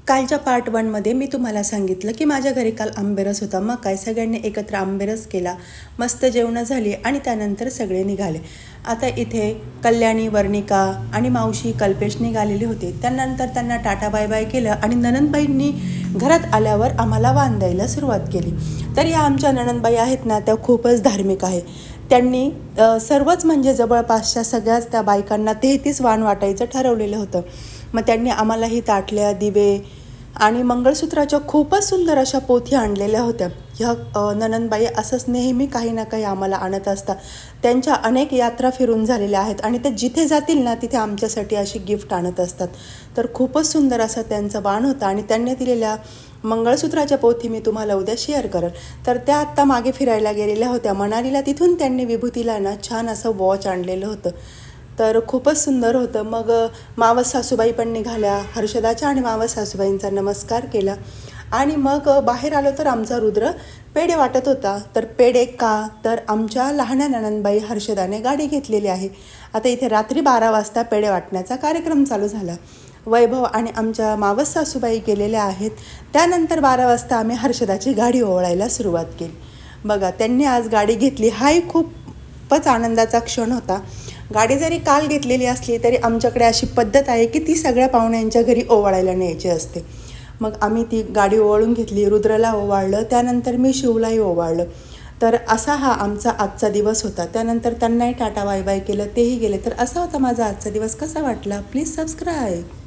कालच्या पार्ट 1मध्ये मी तुम्हाला सांगितलं की माझ्या घरी काल आंबेरस होता. मग काय सगळ्यांनी एकत्र आंबेरस केला, मस्त जेवणं झाली आणि त्यानंतर सगळे निघाले. आता इथे कल्याणी, वर्णिका आणि मावशी कल्पेश निघालेले होते. त्यानंतर त्यांना टाटा बाय बाय केलं आणि नणंदबाईंनी घरात आल्यावर आम्हाला वाण द्यायला सुरुवात केली. तर या आमच्या नणंदबाई आहेत ना, त्या खूपच धार्मिक आहे. त्यांनी सर्वच म्हणजे जवळपासच्या सगळ्याच त्या बायकांना 33 वाण वाटायचं ठरवलेलं होतं. मग त्यांनी आम्हालाही ताटल्या, दिवे आणि मंगळसूत्राच्या खूपच सुंदर अशा पोथी आणलेल्या होत्या. ह्या नणंदबाई असंच नेहमी काही ना काही आम्हाला आणत असतात. त्यांच्या अनेक यात्रा फिरून झालेल्या आहेत आणि ते जिथे जातील ना तिथे आमच्यासाठी अशी गिफ्ट आणत असतात. तर खूपच सुंदर असं त्यांचं वाण होतं आणि त्यांनी दिलेल्या मंगळसूत्राच्या पोथी मी तुम्हाला उद्या शेअर करेल. तर त्या आत्ता मागे फिरायला गेलेल्या होत्या मनालीला. तिथून त्यांनी विभूतीला ना छान असं वॉच आणलेलं होतं. तर खूपच सुंदर होतं. मग मावस सासूबाई पण निघाल्या. हर्षदाच्या आणि मावस सासूबाईंचा नमस्कार केला आणि मग बाहेर आलो तर आमचा रुद्र पेढे वाटत होता. तर पेढे का, तर आमच्या लहान्या नणंदबाई हर्षदाने गाडी घेतलेली आहे. आता इथे रात्री 12 वाजता पेढे वाटण्याचा कार्यक्रम चालू झाला. वैभव आणि आमच्या मावस सासूबाई गेलेल्या आहेत. त्यानंतर 12 वाजता आम्ही हर्षदाची गाडी ओवाळायला सुरुवात केली. बघा, त्यांनी आज गाडी घेतली, हाही खूपच आनंदाचा क्षण होता. गाडी जरी काल घेतलेली असली तरी आमच्याकडे अशी पद्धत आहे की ती सगळ्या पाहुण्यांच्या घरी ओवाळायला न्यायची असते. मग आम्ही ती गाडी ओवाळून घेतली, रुद्रला ओवाळलं, त्यानंतर मी शिवलाही ओवाळलं. तर असा हा आमचा आजचा दिवस होता. त्यानंतर त्यांनाही टाटा बाय बाय केलं, तेही गेले. तर असा होता माझा आजचा दिवस. कसा वाटला प्लीज सबस्क्राईब.